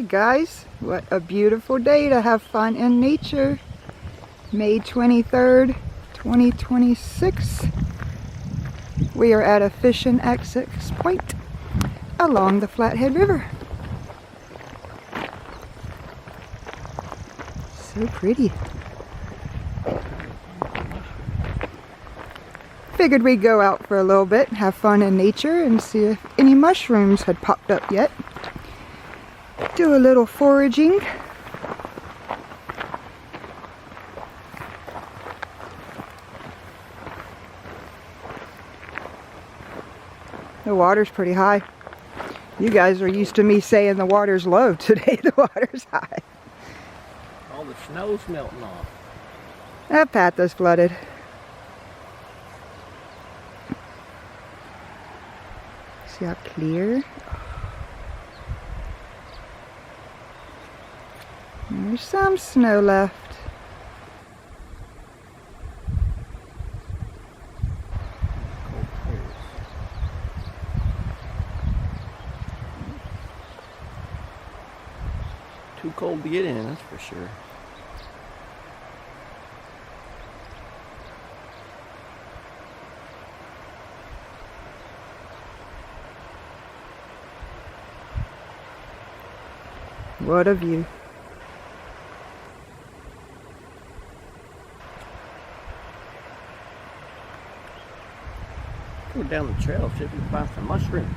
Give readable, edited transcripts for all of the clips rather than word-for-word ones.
Guys, what a beautiful day to have fun in nature. May 23rd, 2026. We are at a fishing access point along the Flathead River. So pretty. Figured we'd go out for a little bit, have fun in nature, and see if any mushrooms had popped up yet. Do a little foraging. The water's pretty high. You guys are used to me saying the water's low. Today the water's high. All the snow's melting off. That path is flooded. See how clear? There's some snow left. Too cold to get in, that's for sure. What a view. Go down the trail, see if we can find some mushrooms.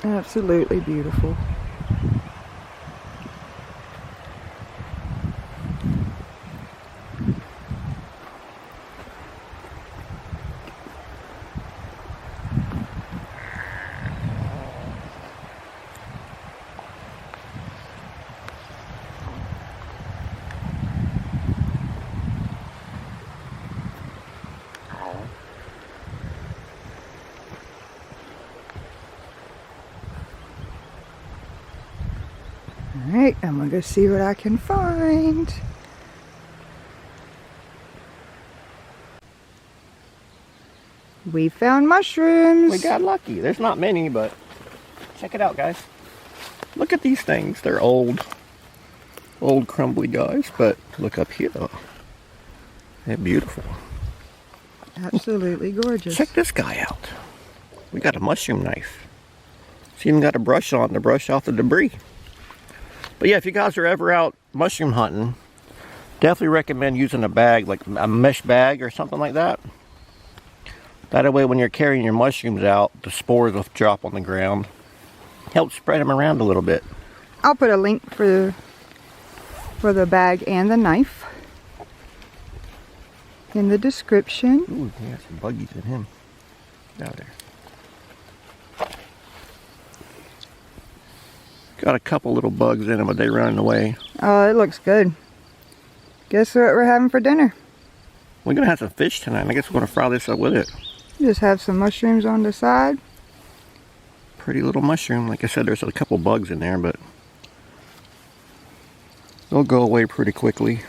Absolutely beautiful. Alright, I'm gonna go see what I can find. We found mushrooms. We got lucky. There's not many, but check it out, guys. Look at these things. They're old crumbly guys, but look up here. They're beautiful. Absolutely gorgeous. Check this guy out. We got a mushroom knife. It's even got a brush on to brush off the debris. But yeah, if you guys are ever out mushroom hunting, definitely recommend using a bag, like a mesh bag or something like that. That way when you're carrying your mushrooms out, the spores will drop on the ground. Help spread them around a little bit. I'll put a link for the bag and the knife in the description. Ooh, he got some buggies in him. Get out of there. Got a couple little bugs in them, but they're running away. Oh, it looks good. Guess what we're having for dinner? We're gonna have some fish tonight. I guess we're gonna fry this up with it. Just have some mushrooms on the side. Pretty little mushroom. Like I said, there's a couple bugs in there, but they'll go away pretty quickly.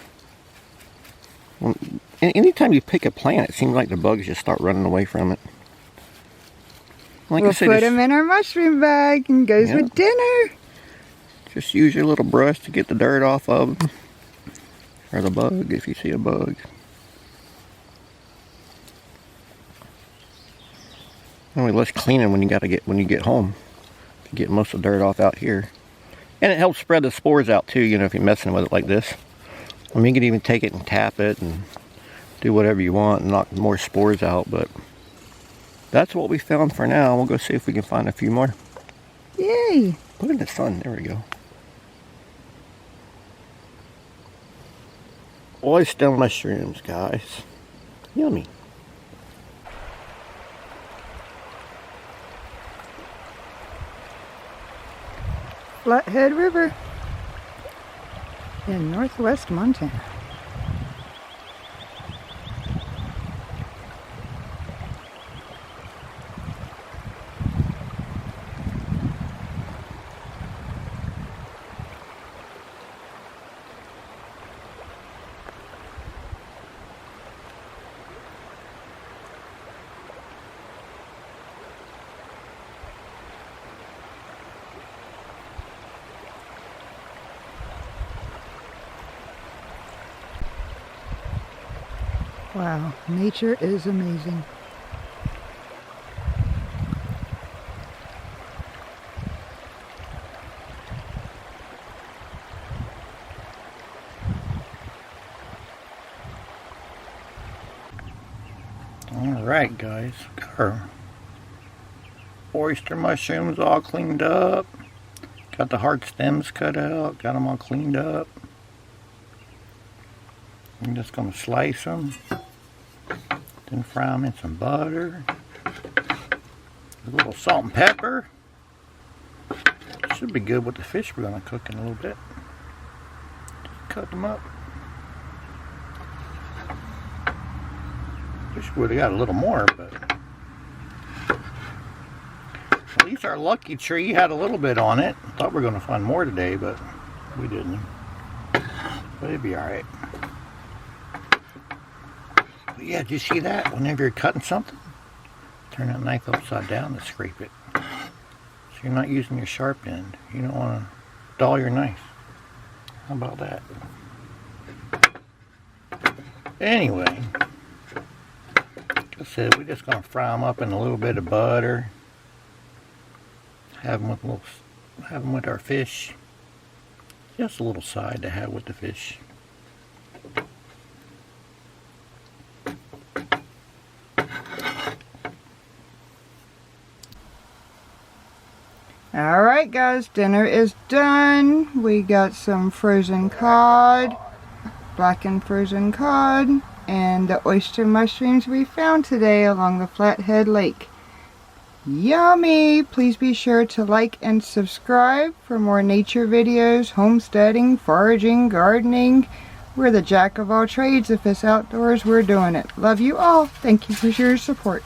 Anytime you pick a plant, it seems like the bugs just start running away from it. Like We'll I said, put them in our mushroom bag and goes with dinner. Just use your little brush to get the dirt off of them. Or the bug, if you see a bug. Only less cleaning when you get home to get most of the dirt off out here. And it helps spread the spores out too, you know, if you're messing with it like this. I mean, you can even take it and tap it and do whatever you want and knock more spores out, but that's what we found for now. We'll go see if we can find a few more. Yay! Put it in the sun, there we go. Oyster mushrooms, guys. Yummy. Flathead River in northwest Montana. Wow, nature is amazing. Alright guys, got our oyster mushrooms all cleaned up. Got the hard stems cut out, got them all cleaned up. I'm just going to slice them, then fry them in some butter, a little salt and pepper. Should be good with the fish we're going to cook in a little bit. Just cut them up. Wish we would have got a little more, but at least our lucky tree had a little bit on it. Thought we were going to find more today, but we didn't. But it'd be alright. But yeah, did you see that? Whenever you're cutting something, turn that knife upside down and scrape it. So you're not using your sharp end. You don't want to dull your knife. How about that? Anyway, like I said, we're just going to fry them up in a little bit of butter. Have them with our fish. Just a little side to have with the fish. Alright guys, dinner is done. We got some frozen cod, blackened frozen cod, and the oyster mushrooms we found today along the Flathead Lake. Yummy! Please be sure to like and subscribe for more nature videos, homesteading, foraging, gardening. We're the jack of all trades. If it's outdoors, we're doing it. Love you all. Thank you for your support.